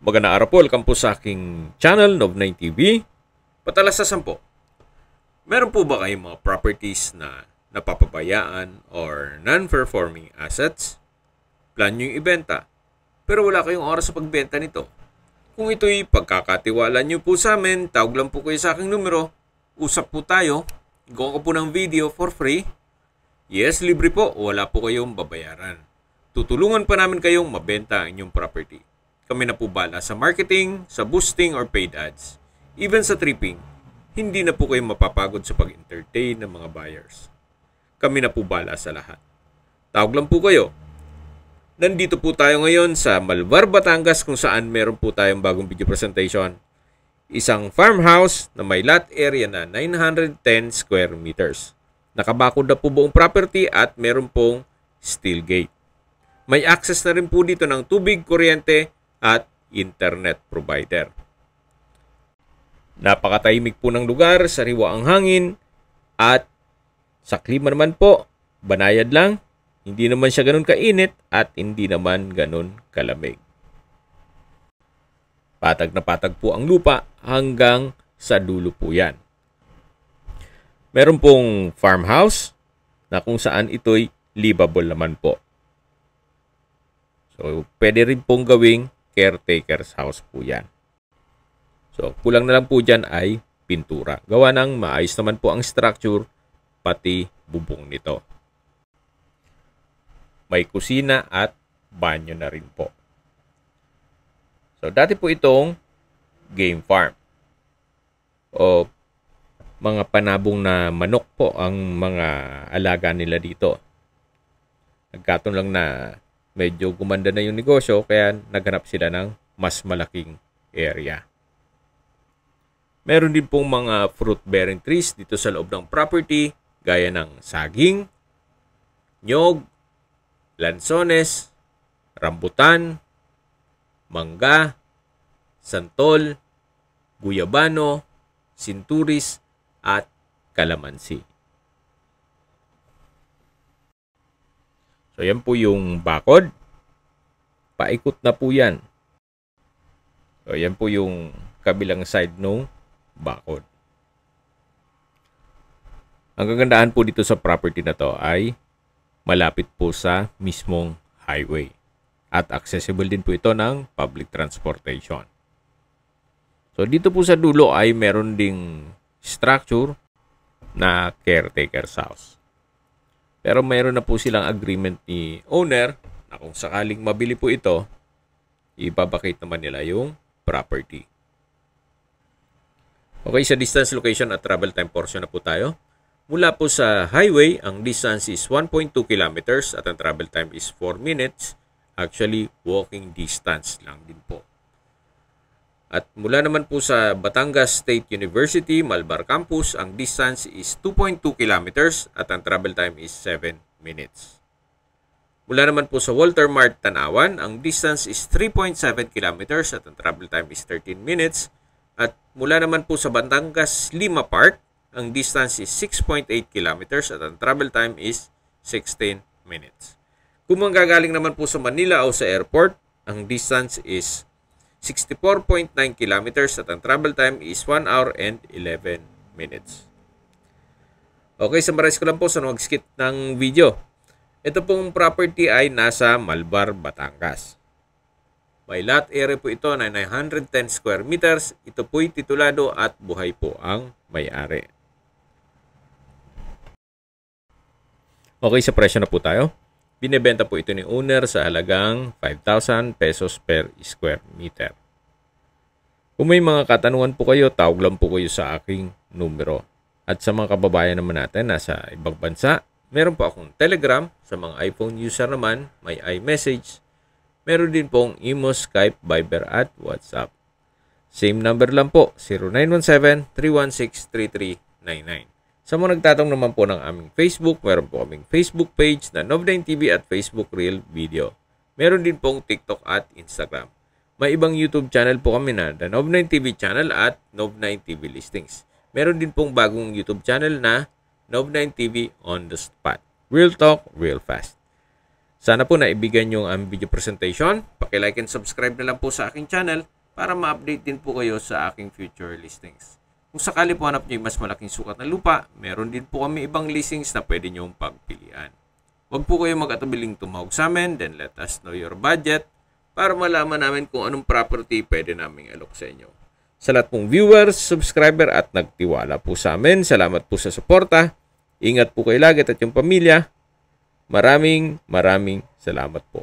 Magandang araw po, welcome po sa aking channel, Nov9 TV. Patalasasan po, meron po ba kayong mga properties na napapabayaan or non-performing assets? Plan nyo yung ibenta, pero wala kayong oras sa pagbenta nito. Kung ito'y pagkakatiwala nyo po sa amin, tawag lang po kayo sa aking numero, usap po tayo, gawa ko po ng video for free. Yes, libre po, wala po kayong babayaran. Tutulungan pa namin kayong mabenta ang inyong property. Kami na po bala sa marketing, sa boosting or paid ads. Even sa tripping, hindi na po kayo mapapagod sa pag-entertain ng mga buyers. Kami na po bala sa lahat. Tawag lang po kayo. Nandito po tayo ngayon sa Malvar, Batangas kung saan meron po tayong bagong video presentation. Isang farmhouse na may lot area na 910 square meters. Nakabakod na po buong property at meron pong steel gate. May access na rin po dito ng tubig, kuryente, at internet provider. Napakatahimik po ng lugar, sariwa ang hangin, at sa klima naman po, banayad lang, hindi naman siya ganun kainit at hindi naman ganun kalamig. Patag na patag po ang lupa hanggang sa dulo po yan. Meron pong farmhouse na kung saan ito'y livable naman po. So, pwede rin pong gawing caretaker's house po yan. So, kulang na lang po dyan ay pintura. Gawa ng maayos naman po ang structure, pati bubong nito. May kusina at banyo na rin po. So, dati po itong game farm. O mga panabong na manok po ang mga alaga nila dito. Nagkataon lang na medyo gumanda na yung negosyo kaya naghanap sila ng mas malaking area. Meron din pong mga fruit-bearing trees dito sa loob ng property gaya ng saging, nyog, lansones, rambutan, mangga, santol, guyabano, sinturis, at kalamansi. So, yan po yung bakod. Paikot na po yan. So, yan po yung kabilang side ng bakod. Ang kagandahan po dito sa property na to ay malapit po sa mismong highway. At accessible din po ito ng public transportation. So, dito po sa dulo ay meron ding structure na caretaker's house. Pero mayroon na po silang agreement ni owner na kung sakaling mabili po ito, ibabakate naman nila yung property. Okay, sa distance, location at travel time portion na po tayo. Mula po sa highway, ang distance is 1.2 kilometers at ang travel time is 4 minutes. Actually, walking distance lang din po. At mula naman po sa Batangas State University, Malvar Campus, ang distance is 2.2 kilometers at ang travel time is 7 minutes. Mula naman po sa Walter Mart, Tanawan, ang distance is 3.7 kilometers at ang travel time is 13 minutes. At mula naman po sa Batangas Lima Park, ang distance is 6.8 kilometers at ang travel time is 16 minutes. Kung manggagaling naman po sa Manila o sa airport, ang distance is 64.9 kilometers at ang travel time is 1 hour and 11 minutes. Okay, summarize ko lang po sa mag-skip ng video. Ito pong property ay nasa Malvar, Batangas. May lot area po ito na 910 square meters. Ito po'y titulado at buhay po ang may-ari. Okay, sa presyo na po tayo. Binebenta po ito ni owner sa halagang 5,000 pesos per square meter. Kung may mga katanungan po kayo, tawag lang po kayo sa aking numero. At sa mga kababayan naman natin nasa ibang bansa, meron po akong Telegram. Sa mga iPhone user naman, may iMessage. Meron din pong Imo, Skype, Viber at WhatsApp. Same number lang po, 0917-316-3399. Sa mga nagtatanong naman po ng aming Facebook, meron po kaming Facebook page na Nov9 TV at Facebook Reel Video. Meron din pong TikTok at Instagram. May ibang YouTube channel po kami na The Nov9 TV Channel at Nov9 TV Listings. Meron din pong bagong YouTube channel na Nov9 TV On The Spot. Real Talk, Real Fast. Sana po naibigan yung aming video presentation. Paki-like and subscribe na lang po sa aking channel para ma-update din po kayo sa aking future listings. Kung sakali po hanap nyo yung mas malaking sukat na lupa, meron din po kami ibang listings na pwede nyo pagpilian. Huwag po kayo mag-atubiling tumawag sa amin, then let us know your budget para malaman namin kung anong property pwede naming alok sa inyo. Sa lahat pong viewers, subscriber at nagtiwala po sa amin, salamat po sa suporta. Ingat po kayo lagi at yung pamilya. Maraming salamat po.